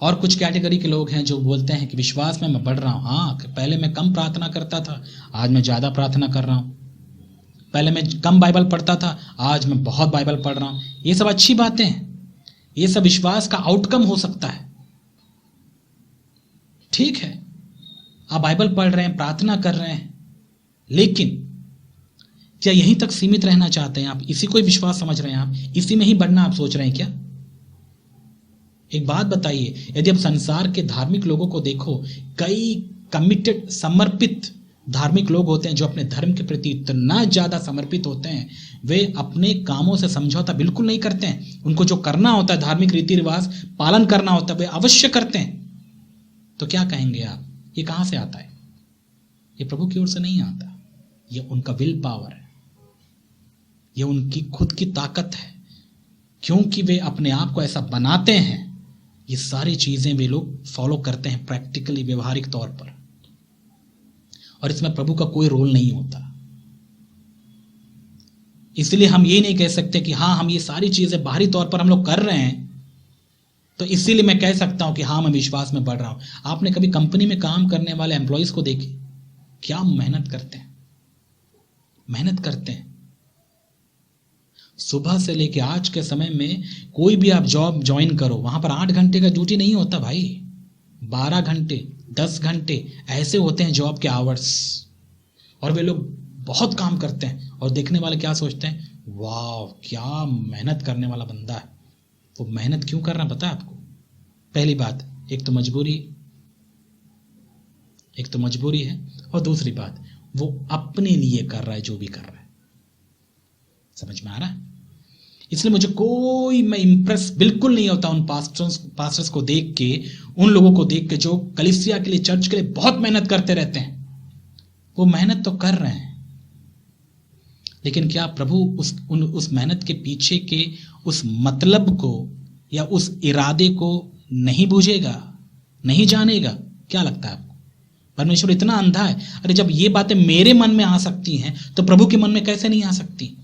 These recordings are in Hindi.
और कुछ कैटेगरी के लोग हैं जो बोलते हैं कि विश्वास में मैं बढ़ रहा हूँ। हाँ, पहले मैं कम प्रार्थना करता था, आज मैं ज़्यादा प्रार्थना कर रहा हूँ। पहले मैं कम बाइबल पढ़ता था, आज मैं बहुत बाइबल पढ़ रहा हूँ। ये सब अच्छी बातें हैं, ये सब विश्वास का आउटकम हो सकता है। ठीक है, आप बाइबल पढ़ रहे हैं, प्रार्थना कर रहे हैं, लेकिन क्या यहीं तक सीमित रहना चाहते हैं आप? इसी को ही विश्वास समझ रहे हैं आप? इसी में ही बढ़ना आप सोच रहे हैं क्या? एक बात बताइए, यदि आप संसार के धार्मिक लोगों को देखो, कई कमिटेड, समर्पित धार्मिक लोग होते हैं जो अपने धर्म के प्रति इतना ज्यादा समर्पित होते हैं, वे अपने कामों से समझौता बिल्कुल नहीं करते हैं। उनको जो करना होता है, धार्मिक रीति रिवाज पालन करना होता है, वे अवश्य करते हैं। तो क्या कहेंगे आप, ये कहां से आता है? ये प्रभु की ओर से नहीं आता, ये उनका विल पावर है, ये उनकी खुद की ताकत है, क्योंकि वे अपने आप को ऐसा बनाते हैं। ये सारी चीजें वे लोग फॉलो करते हैं प्रैक्टिकली, व्यवहारिक तौर पर, और इसमें प्रभु का कोई रोल नहीं होता। इसलिए हम ये नहीं कह सकते कि हाँ, हम ये सारी चीजें बाहरी तौर पर हम लोग कर रहे हैं, तो इसीलिए मैं कह सकता हूं कि हाँ, मैं विश्वास में बढ़ रहा हूं। आपने कभी कंपनी में काम करने वाले एम्प्लॉइज को देखे? क्या मेहनत करते हैं, मेहनत करते हैं। सुबह से लेके आज के समय में कोई भी आप जॉब ज्वाइन करो, वहां पर 8 घंटे का ड्यूटी नहीं होता भाई, 12 घंटे, 10 घंटे ऐसे होते हैं जॉब के आवर्स। और वे लोग बहुत काम करते हैं, और देखने वाले क्या सोचते हैं, वाह क्या मेहनत करने वाला बंदा है। वो मेहनत क्यों कर रहा है पता है आपको? पहली बात, एक तो मजबूरी है, और दूसरी बात, वो अपने लिए कर रहा है जो भी कर रहा है। समझ में आ रहा है? इसलिए मैं इंप्रेस बिल्कुल नहीं होता उन पास्टर्स को देख के, उन लोगों को देख के जो कलीसिया के लिए, चर्च के लिए बहुत मेहनत करते रहते हैं। वो मेहनत तो कर रहे हैं, लेकिन क्या प्रभु उस मेहनत के पीछे के उस मतलब को या उस इरादे को नहीं बूझेगा, नहीं जानेगा? क्या लगता है आपको? परमेश्वर इतना अंधा है? अरे जब ये बातें मेरे मन में आ सकती हैं, तो प्रभु के मन में कैसे नहीं आ सकती?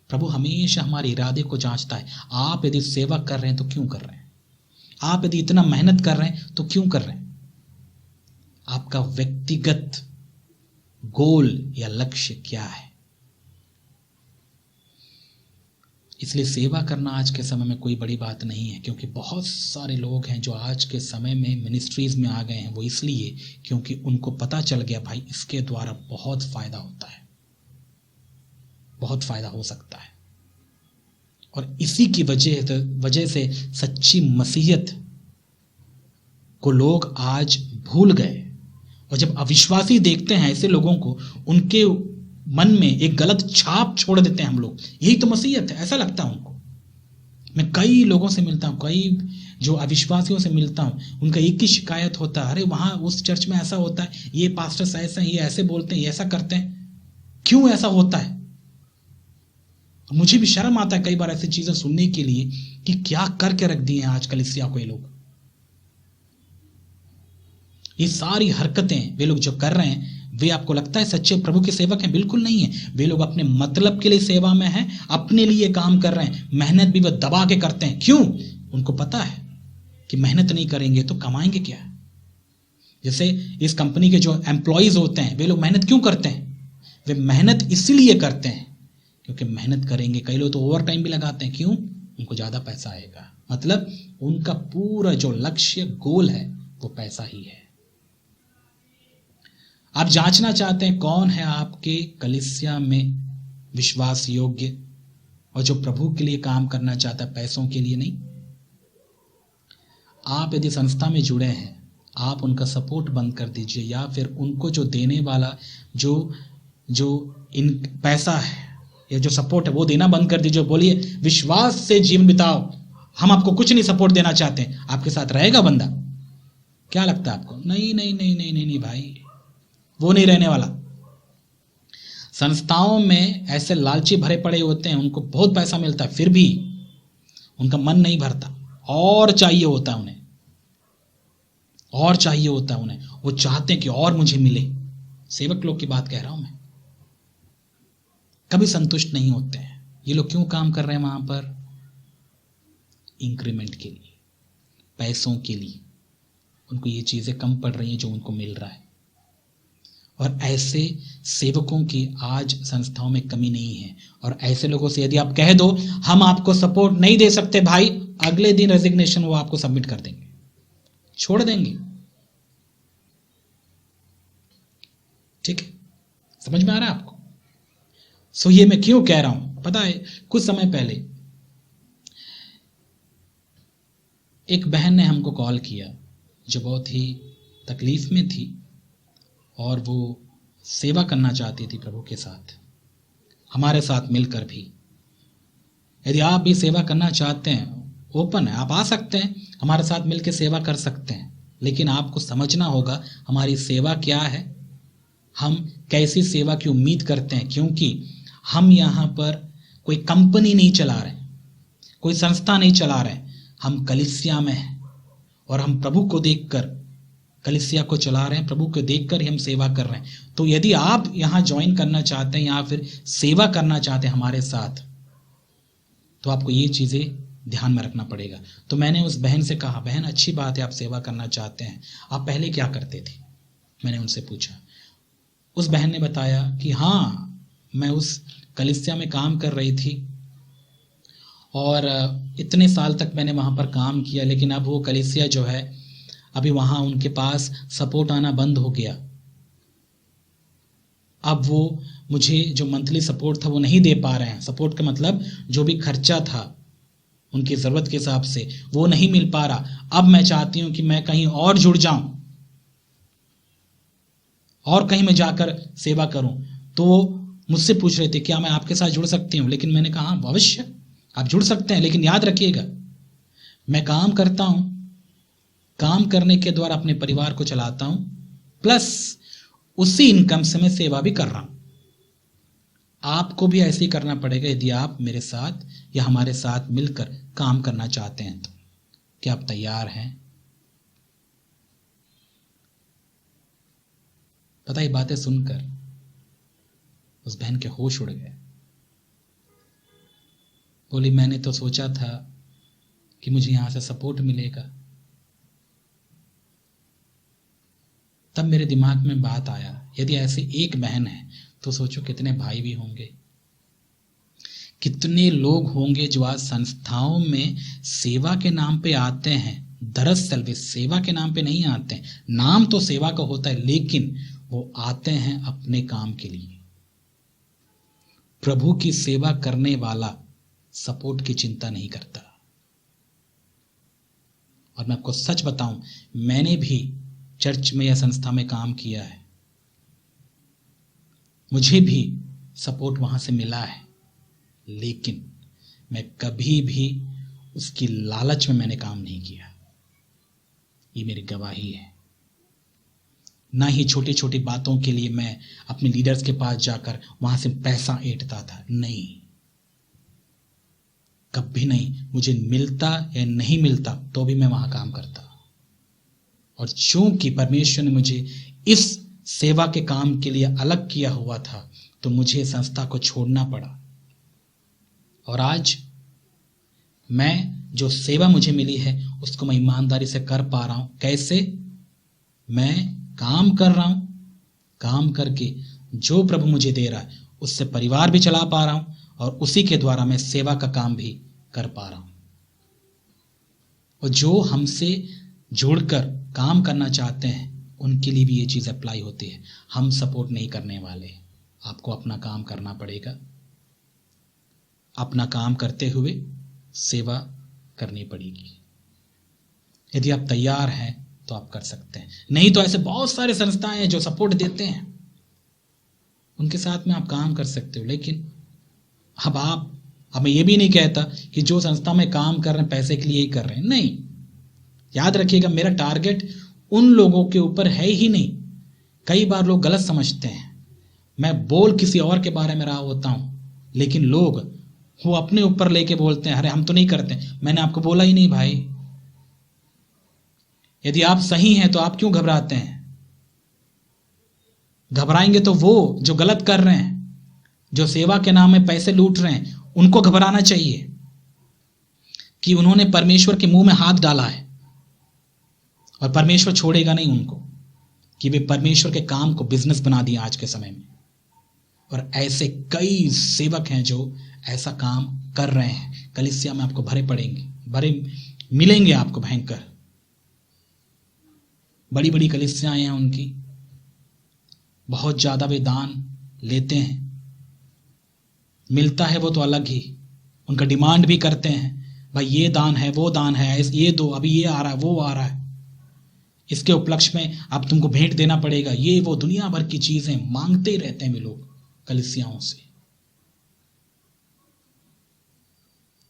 प्रभु हमेशा हमारे इरादे को जांचता है। आप यदि सेवा कर रहे हैं तो क्यों कर रहे हैं? आप यदि इतना मेहनत कर रहे हैं तो क्यों कर रहे हैं? आपका व्यक्तिगत गोल या लक्ष्य क्या है? इसलिए सेवा करना आज के समय में कोई बड़ी बात नहीं है, क्योंकि बहुत सारे लोग हैं जो आज के समय में मिनिस्ट्रीज में आ गए हैं। वो इसलिए क्योंकि उनको पता चल गया, भाई इसके द्वारा बहुत फायदा होता है, बहुत फायदा हो सकता है। और इसी की वजह से सच्ची मसीहत को लोग आज भूल गए। और जब अविश्वासी देखते हैं ऐसे लोगों को, उनके मन में एक गलत छाप छोड़ देते हैं हम लोग। यही तो मसीहत है, ऐसा लगता है उनको। मैं कई लोगों से मिलता हूँ, कई जो अविश्वासियों से मिलता हूँ, उनका एक ही शिकायत होता है, अरे वहाँ उस चर्च में ऐसा होता है, ये पास्टर्स ऐसे हैं, ये ऐसे बोलते हैं, ये ऐसा करते हैं, क्यों ऐसा होता है? मुझे भी शर्म आता है कई बार ऐसी चीजें सुनने के लिए कि क्या करके रख दिए हैं आजकल कलीसिया को ये लोग। ये सारी हरकतें वे लोग जो कर रहे हैं, वे आपको लगता है सच्चे प्रभु के सेवक हैं? बिल्कुल नहीं है। वे लोग अपने मतलब के लिए सेवा में हैं, अपने लिए काम कर रहे हैं। मेहनत भी वह दबा के करते हैं। क्यों? उनको पता है कि मेहनत नहीं करेंगे तो कमाएंगे क्या। जैसे इस कंपनी के जो एम्प्लॉइज होते हैं, वे लोग मेहनत क्यों करते हैं? वे मेहनत इसलिए करते हैं क्योंकि मेहनत करेंगे। कई लोग तो ओवर टाइम भी लगाते हैं। क्यों? उनको ज्यादा पैसा आएगा। मतलब उनका पूरा जो लक्ष्य, गोल है, वो पैसा ही है। आप जांचना चाहते हैं कौन है आपके कलीसिया में विश्वास योग्य और जो प्रभु के लिए काम करना चाहता है, पैसों के लिए नहीं। आप यदि संस्था में जुड़े हैं, आप उनका सपोर्ट बंद कर दीजिए, या फिर उनको जो देने वाला जो इन पैसा है या जो सपोर्ट है वो देना बंद कर दीजिए। बोलिए विश्वास से जीवन बिताओ, हम आपको कुछ नहीं सपोर्ट देना चाहते। आपके साथ रहेगा बंदा? क्या लगता है आपको? नहीं नहीं नहीं नहीं नहीं, नहीं भाई, वो नहीं रहने वाला। संस्थाओं में ऐसे लालची भरे पड़े होते हैं, उनको बहुत पैसा मिलता है, फिर भी उनका मन नहीं भरता, और चाहिए होता है उन्हें, और चाहिए होता है उन्हें। वो चाहते हैं कि और मुझे मिले। सेवक लोग की बात कह रहा हूं मैं। कभी संतुष्ट नहीं होते हैं। ये लोग क्यों काम कर रहे हैं वहां पर? इंक्रीमेंट के लिए, पैसों के लिए। उनको ये चीज़ें कम पड़ रही हैं जो उनको मिल रहा है। और ऐसे सेवकों की आज संस्थाओं में कमी नहीं है। और ऐसे लोगों से यदि आप कह दो हम आपको सपोर्ट नहीं दे सकते भाई, अगले दिन रेजिग्नेशन वो आपको सबमिट कर देंगे, छोड़ देंगे। ठीक है, समझ में आ रहा है आपको? सो ये मैं क्यों कह रहा हूं पता है, कुछ समय पहले एक बहन ने हमको कॉल किया जो बहुत ही तकलीफ में थी और वो सेवा करना चाहती थी प्रभु के साथ, हमारे साथ मिलकर भी। यदि आप भी सेवा करना चाहते हैं, ओपन है, आप आ सकते हैं, हमारे साथ मिलकर सेवा कर सकते हैं। लेकिन आपको समझना होगा हमारी सेवा क्या है, हम कैसी सेवा की उम्मीद करते हैं। क्योंकि हम यहाँ पर कोई कंपनी नहीं चला रहे, कोई संस्था नहीं चला रहे, हम कलीसिया में हैं और हम प्रभु को देखकर कलीसिया को चला रहे हैं, प्रभु को देखकर ही हम सेवा कर रहे हैं। तो यदि आप यहाँ ज्वाइन करना चाहते हैं या फिर सेवा करना चाहते हैं हमारे साथ, तो आपको ये चीज़ें ध्यान में रखना पड़ेगा। तो मैंने उस बहन से कहा, बहन अच्छी बात है आप सेवा करना चाहते हैं, आप पहले क्या करते थे? मैंने उनसे पूछा। उस बहन ने बताया कि हाँ, मैं उस कलीसिया में काम कर रही थी और इतने साल तक मैंने वहाँ पर काम किया, लेकिन अब वो कलीसिया जो है अभी वहाँ उनके पास सपोर्ट आना बंद हो गया। अब वो मुझे जो मंथली सपोर्ट था वो नहीं दे पा रहे हैं। सपोर्ट का मतलब जो भी खर्चा था उनकी ज़रूरत के हिसाब से वो नहीं मिल पा रहा। अब मैं चाहती हूँ कि मैं कहीं और जुड़ जाऊं और कहीं मैं जाकर सेवा करूं। तो वो मुझसे पूछ रहे थे क्या मैं आपके साथ जुड़ सकती हूँ? लेकिन मैंने कहा अवश्य आप जुड़ सकते हैं, लेकिन याद रखिएगा मैं काम करता हूं, काम करने के द्वारा अपने परिवार को चलाता हूं, प्लस उसी इनकम से मैं सेवा भी कर रहा हूं। आपको भी ऐसे ही करना पड़ेगा यदि आप मेरे साथ या हमारे साथ मिलकर काम करना चाहते हैं। तो क्या आप तैयार हैं? पता ही बातें सुनकर उस बहन के होश उड़ गए। बोली मैंने तो सोचा था कि मुझे यहां से सपोर्ट मिलेगा। तब मेरे दिमाग में बात आया, यदि ऐसे एक बहन है तो सोचो कितने भाई भी होंगे, कितने लोग होंगे जो आज संस्थाओं में सेवा के नाम पे आते हैं। दरअसल वे सेवा के नाम पे नहीं आते हैं, नाम तो सेवा का होता है, लेकिन वो आते हैं अपने काम के लिए। प्रभु की सेवा करने वाला सपोर्ट की चिंता नहीं करता। और मैं आपको सच बताऊं, मैंने भी चर्च में या संस्था में काम किया है, मुझे भी सपोर्ट वहां से मिला है, लेकिन मैं कभी भी उसकी लालच में मैंने काम नहीं किया। ये मेरी गवाही है। ना ही छोटी छोटी बातों के लिए मैं अपने लीडर्स के पास जाकर वहां से पैसा ऐंठता था, नहीं, कभी नहीं। मुझे मिलता या नहीं मिलता तो भी मैं वहां काम करता। और चूंकि परमेश्वर ने मुझे इस सेवा के काम के लिए अलग किया हुआ था, तो मुझे संस्था को छोड़ना पड़ा। और आज मैं जो सेवा मुझे मिली है उसको मैं ईमानदारी से कर पा रहा हूं। कैसे? मैं काम कर रहा हूं, काम करके जो प्रभु मुझे दे रहा है उससे परिवार भी चला पा रहा हूं और उसी के द्वारा मैं सेवा का काम भी कर पा रहा हूं। और जो हमसे जुड़कर काम करना चाहते हैं उनके लिए भी ये चीज़ अप्लाई होती है। हम सपोर्ट नहीं करने वाले, आपको अपना काम करना पड़ेगा। अपना काम करते हुए सेवा करनी पड़ेगी। यदि आप तैयार हैं तो आप कर सकते हैं, नहीं तो ऐसे बहुत सारे संस्थाएं हैं जो सपोर्ट देते हैं, उनके साथ में आप काम कर सकते हो। लेकिन अब मैं ये भी नहीं कहता कि जो संस्था में काम कर रहे हैं पैसे के लिए ही कर रहे हैं, नहीं। याद रखिएगा मेरा टारगेट उन लोगों के ऊपर है ही नहीं। कई बार लोग गलत समझते हैं, मैं बोल किसी और के बारे में रहा होता हूं, लेकिन लोग वो अपने ऊपर लेके बोलते हैं अरे हम तो नहीं करते। मैंने आपको बोला ही नहीं भाई। यदि आप सही हैं तो आप क्यों घबराते हैं? घबराएंगे तो वो जो गलत कर रहे हैं, जो सेवा के नाम में पैसे लूट रहे हैं, उनको घबराना चाहिए कि उन्होंने परमेश्वर के मुंह में हाथ डाला है और परमेश्वर छोड़ेगा नहीं उनको कि वे परमेश्वर के काम को बिजनेस बना दिए आज के समय में। और ऐसे कई सेवक हैं जो ऐसा काम कर रहे हैं। कलीसिया में आपको भरे मिलेंगे आपको भयंकर। बड़ी बड़ी कलीसियाएं हैं उनकी, बहुत ज्यादा वे दान लेते हैं, मिलता है वो तो अलग ही, उनका डिमांड भी करते हैं, भाई ये दान है, वो दान है, ये दो, अभी ये आ रहा है, वो आ रहा है, इसके उपलक्ष्य में अब तुमको भेंट देना पड़ेगा, ये वो दुनिया भर की चीजें मांगते ही रहते हैं वे लोग कलीसियाओं से।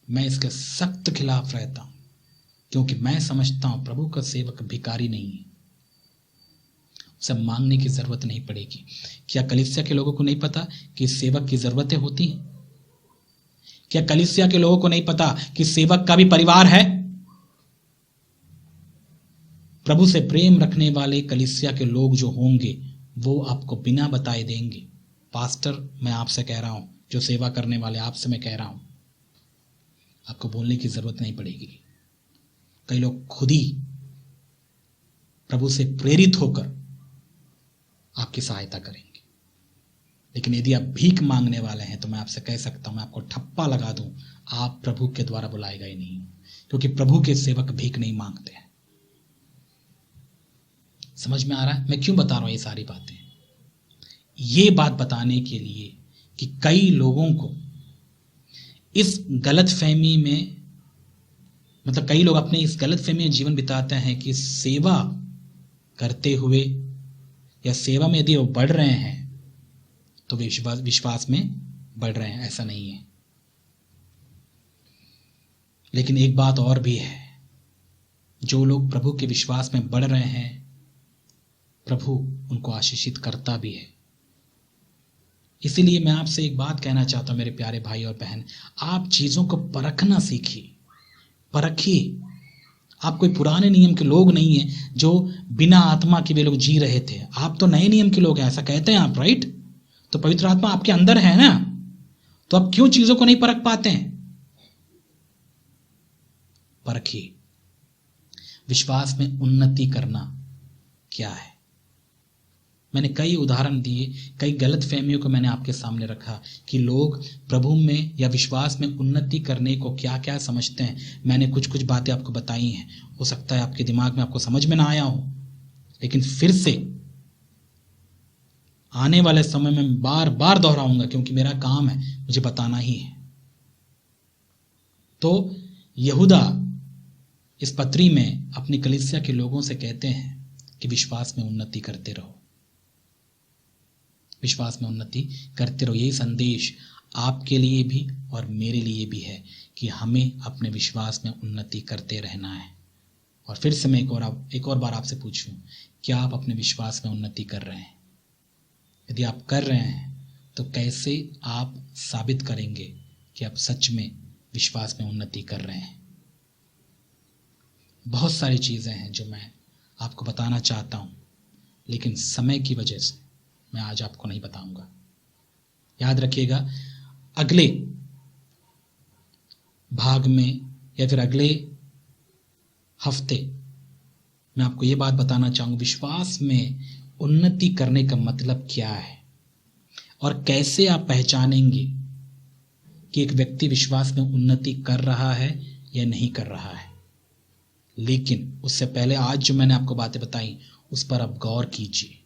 मैं इसके सख्त खिलाफ रहता हूं, क्योंकि मैं समझता हूं प्रभु का सेवक भिखारी नहीं है, उसे मांगने की जरूरत नहीं पड़ेगी। क्या कलीसिया के लोगों को नहीं पता कि सेवक की जरूरतें होती हैं? क्या कलीसिया के लोगों को नहीं पता कि सेवक का भी परिवार है? प्रभु से प्रेम रखने वाले कलीसिया के लोग जो होंगे वो आपको बिना बताए देंगे। पास्टर, मैं आपसे कह रहा हूं, जो सेवा करने वाले आपसे मैं कह रहा हूं, आपको बोलने की जरूरत नहीं पड़ेगी। कई लोग खुद ही प्रभु से प्रेरित होकर आपकी सहायता करेंगे। लेकिन यदि आप भीख मांगने वाले हैं तो मैं आपसे कह सकता हूं, मैं आपको ठप्पा लगा दूं, आप प्रभु के द्वारा बुलाएगा ही नहीं, क्योंकि प्रभु के सेवक भीख नहीं मांगते हैं। समझ में आ रहा है मैं क्यों बता रहा हूं ये सारी बातें? ये बात बताने के लिए कि कई लोगों को इस गलतफहमी में, मतलब कई लोग अपने इस गलतफहमी में जीवन बिताते हैं कि सेवा करते हुए या सेवा में यदि वो बढ़ रहे हैं तो वे विश्वास में बढ़ रहे हैं। ऐसा नहीं है। लेकिन एक बात और भी है, जो लोग प्रभु के विश्वास में बढ़ रहे हैं प्रभु उनको आशीषित करता भी है। इसीलिए मैं आपसे एक बात कहना चाहता हूं मेरे प्यारे भाई और बहन, आप चीजों को परखना सीखिए, परखिए। आप कोई पुराने नियम के लोग नहीं हैं जो बिना आत्मा के वे लोग जी रहे थे। आप तो नए नियम के लोग हैं, ऐसा कहते हैं आप, राइट? तो पवित्र आत्मा आपके अंदर है ना, तो आप क्यों चीजों को नहीं परख पाते हैं? परखिए। विश्वास में उन्नति करना क्या है? मैंने कई उदाहरण दिए, कई गलत फहमियों को मैंने आपके सामने रखा कि लोग प्रभु में या विश्वास में उन्नति करने को क्या क्या समझते हैं। मैंने कुछ कुछ बातें आपको बताई हैं। हो सकता है आपके दिमाग में आपको समझ में ना आया हो, लेकिन फिर से आने वाले समय में बार बार दोहराऊंगा, क्योंकि मेरा काम है, मुझे बताना ही है। तो यहूदा इस पत्री में अपनी कलीसिया के लोगों से कहते हैं कि विश्वास में उन्नति करते रहो, विश्वास में उन्नति करते रहो। यही संदेश आपके लिए भी और मेरे लिए भी है कि हमें अपने विश्वास में उन्नति करते रहना है। और फिर से मैं एक और बार आपसे पूछूं, क्या आप अपने विश्वास में उन्नति कर रहे हैं? यदि आप कर रहे हैं तो कैसे आप साबित करेंगे कि आप सच में विश्वास में उन्नति कर रहे हैं? बहुत सारी चीजें हैं जो मैं आपको बताना चाहता हूं, लेकिन समय की वजह से मैं आज आपको नहीं बताऊंगा। याद रखिएगा, अगले भाग में या फिर अगले हफ्ते मैं आपको ये बात बताना चाहूंगा, विश्वास में उन्नति करने का मतलब क्या है और कैसे आप पहचानेंगे कि एक व्यक्ति विश्वास में उन्नति कर रहा है या नहीं कर रहा है। लेकिन उससे पहले आज जो मैंने आपको बातें बताई उस पर आप गौर कीजिए,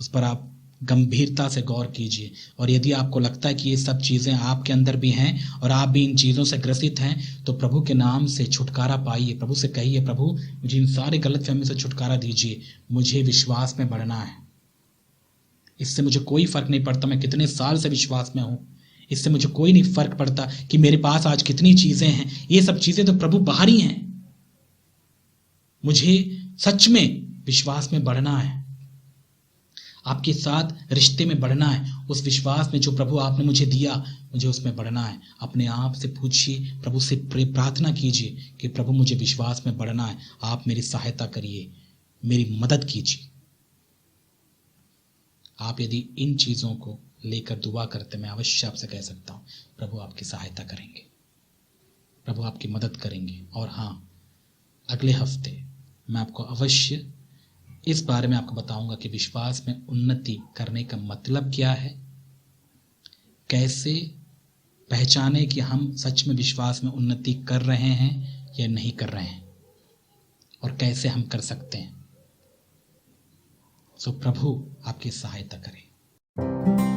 उस पर आप गंभीरता से गौर कीजिए। और यदि आपको लगता है कि ये सब चीज़ें आपके अंदर भी हैं और आप भी इन चीज़ों से ग्रसित हैं, तो प्रभु के नाम से छुटकारा पाइए। प्रभु से कहिए, प्रभु मुझे इन सारे गलतफहमी से छुटकारा दीजिए, मुझे विश्वास में बढ़ना है। इससे मुझे कोई फर्क नहीं पड़ता मैं कितने साल से विश्वास में हूँ, इससे मुझे कोई नहीं फर्क पड़ता कि मेरे पास आज कितनी चीज़ें हैं। ये सब चीज़ें तो प्रभु बाहरी हैं, मुझे सच में विश्वास में बढ़ना है, आपके साथ रिश्ते में बढ़ना है। उस विश्वास में जो प्रभु आपने मुझे दिया, मुझे उसमें बढ़ना है। अपने आप से पूछिए, प्रभु से प्रार्थना कीजिए कि प्रभु मुझे विश्वास में बढ़ना है, आप मेरी सहायता करिए, मेरी मदद कीजिए। आप यदि इन चीज़ों को लेकर दुआ करते, मैं अवश्य आपसे कह सकता हूँ प्रभु आपकी सहायता करेंगे, प्रभु आपकी मदद करेंगे। और हाँ, अगले हफ्ते मैं आपको अवश्य इस बारे में आपको बताऊंगा कि विश्वास में उन्नति करने का मतलब क्या है, कैसे पहचाने कि हम सच में विश्वास में उन्नति कर रहे हैं या नहीं कर रहे हैं, और कैसे हम कर सकते हैं। सो प्रभु आपकी सहायता करें।